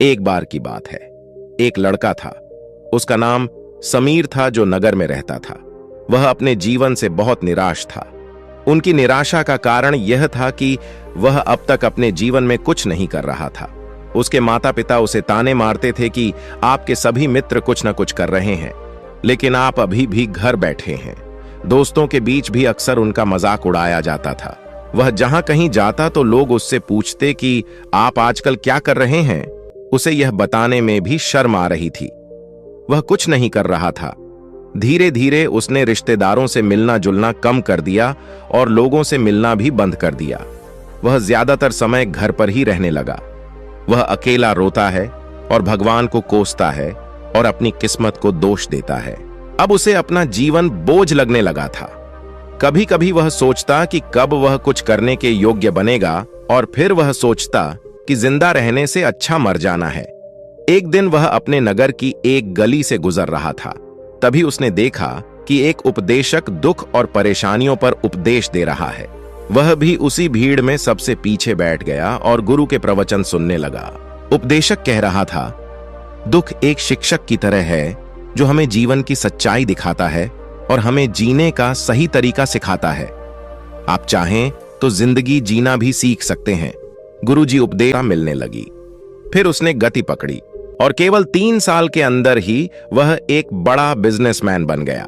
एक बार की बात है, एक लड़का था। उसका नाम समीर था, जो नगर में रहता था। वह अपने जीवन से बहुत निराश था। उनकी निराशा का कारण यह था कि वह अब तक अपने जीवन में कुछ नहीं कर रहा था। उसके माता पिता उसे ताने मारते थे कि आपके सभी मित्र कुछ न कुछ कर रहे हैं, लेकिन आप अभी भी घर बैठे हैं। दोस्तों के बीच भी अक्सर उनका मजाक उड़ाया जाता था। वह जहां कहीं जाता तो लोग उससे पूछते कि आप आजकल क्या कर रहे हैं। उसे यह बताने में भी शर्म आ रही थी। वह कुछ नहीं कर रहा था। धीरे धीरे उसने रिश्तेदारों से मिलना जुलना कम कर दिया और लोगों से मिलना भी बंद कर दिया। वह ज्यादातर समय घर पर ही रहने लगा। वह अकेला रोता है और भगवान को कोसता है और अपनी किस्मत को दोष देता है। अब उसे अपना जीवन बोझ लगने लगा था। कभी कभी वह सोचता कि कब वह कुछ करने के योग्य बनेगा, और फिर वह सोचता कि जिंदा रहने से अच्छा मर जाना है। एक दिन वह अपने नगर की एक गली से गुजर रहा था। तभी उसने देखा कि एक उपदेशक दुख और परेशानियों पर उपदेश दे रहा है। वह भी उसी भीड़ में सबसे पीछे बैठ गया और गुरु के प्रवचन सुनने लगा। उपदेशक कह रहा था, दुख एक शिक्षक की तरह है जो हमें जीवन की सच्चाई दिखाता है और हमें जीने का सही तरीका सिखाता है। आप चाहें तो जिंदगी जीना भी सीख सकते हैं। गुरुजी उपदेश मिलने लगी। फिर उसने गति पकड़ी और केवल 3 साल के अंदर ही वह एक बड़ा बिजनेसमैन बन गया।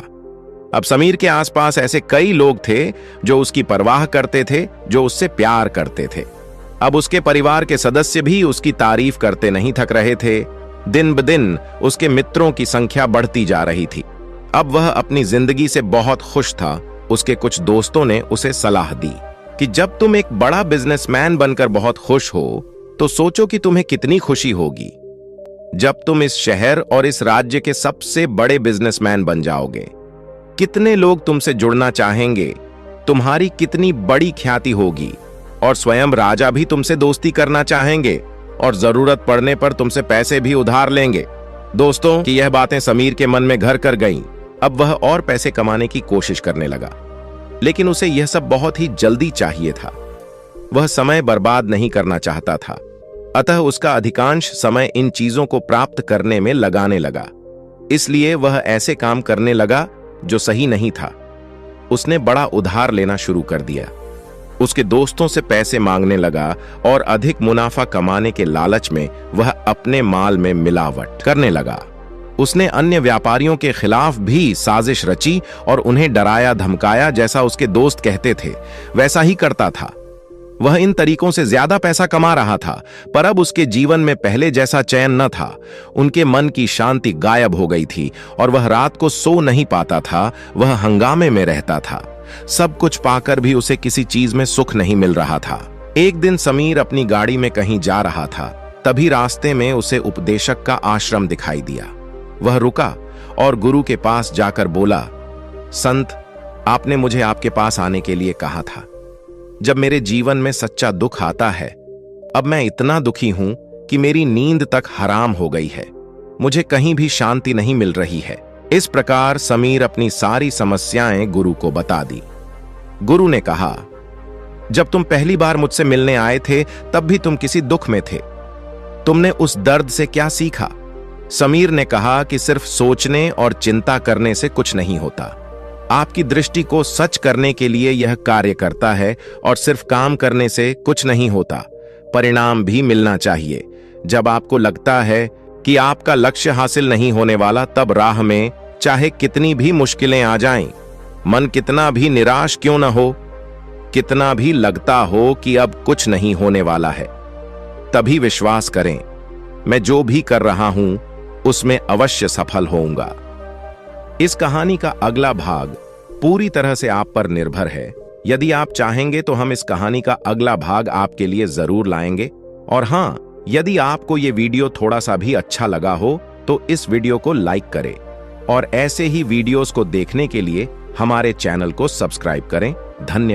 अब समीर के आसपास ऐसे कई लोग थे जो उसकी परवाह करते थे, जो उससे प्यार करते थे। अब उसके परिवार के सदस्य भी उसकी तारीफ करते नहीं थक रहे थे। दिन ब दिन उसके मित्रों की संख्या बढ़ती जा रही थी। अब वह अपनी जिंदगी से बहुत खुश था। उसके कुछ दोस्तों ने उसे सलाह दी कि जब तुम एक बड़ा बिजनेसमैन बनकर बहुत खुश हो तो सोचो कि तुम्हें कितनी खुशी होगी जब तुम इस शहर और इस राज्य के सबसे बड़े बिजनेसमैन बन जाओगे। कितने लोग तुमसे जुड़ना चाहेंगे, तुम्हारी कितनी बड़ी ख्याति होगी, और स्वयं राजा भी तुमसे दोस्ती करना चाहेंगे और जरूरत पड़ने पर तुमसे पैसे भी उधार लेंगे। दोस्तों की यह बातें समीर के मन में घर कर गईं। अब वह और पैसे कमाने की कोशिश करने लगा, लेकिन उसे यह सब बहुत ही जल्दी चाहिए था। वह समय बर्बाद नहीं करना चाहता था, अतः उसका अधिकांश समय इन चीजों को प्राप्त करने में लगाने लगा। इसलिए वह ऐसे काम करने लगा जो सही नहीं था। उसने बड़ा उधार लेना शुरू कर दिया। उसके दोस्तों से पैसे मांगने लगा और अधिक मुनाफा कमाने के लालच में वह अपने माल में मिलावट करने लगा। उसने अन्य व्यापारियों के खिलाफ भी साजिश रची और उन्हें डराया धमकाया। जैसा उसके दोस्त कहते थे वैसा ही करता था। वह इन तरीकों से ज्यादा पैसा कमा रहा था, पर अब उसके जीवन में पहले जैसा चैन न था। उनके मन की शांति गायब हो गई थी और वह रात को सो नहीं पाता था। वह हंगामे में रहता था। सब कुछ पाकर भी उसे किसी चीज में सुख नहीं मिल रहा था। एक दिन समीर अपनी गाड़ी में कहीं जा रहा था। तभी रास्ते में उसे उपदेशक का आश्रम दिखाई दिया। वह रुका और गुरु के पास जाकर बोला, संत, आपने मुझे आपके पास आने के लिए कहा था। जब मेरे जीवन में सच्चा दुख आता है, अब मैं इतना दुखी हूं कि मेरी नींद तक हराम हो गई है। मुझे कहीं भी शांति नहीं मिल रही है। इस प्रकार समीर अपनी सारी समस्याएं गुरु को बता दी। गुरु ने कहा, जब तुम पहली बार मुझसे मिलने आए थे तब भी तुम किसी दुख में थे। तुमने उस दर्द से क्या सीखा? समीर ने कहा कि सिर्फ सोचने और चिंता करने से कुछ नहीं होता। आपकी दृष्टि को सच करने के लिए यह कार्य करता है, और सिर्फ काम करने से कुछ नहीं होता, परिणाम भी मिलना चाहिए। जब आपको लगता है कि आपका लक्ष्य हासिल नहीं होने वाला, तब राह में चाहे कितनी भी मुश्किलें आ जाएं, मन कितना भी निराश क्यों न हो, कितना भी लगता हो कि अब कुछ नहीं होने वाला है, तभी विश्वास करें, मैं जो भी कर रहा हूं उसमें अवश्य सफल होऊंगा। इस कहानी का अगला भाग पूरी तरह से आप पर निर्भर है। यदि आप चाहेंगे तो हम इस कहानी का अगला भाग आपके लिए जरूर लाएंगे। और हां, यदि आपको ये वीडियो थोड़ा सा भी अच्छा लगा हो तो इस वीडियो को लाइक करें और ऐसे ही वीडियोस को देखने के लिए हमारे चैनल को सब्सक्राइब करें। धन्यवाद।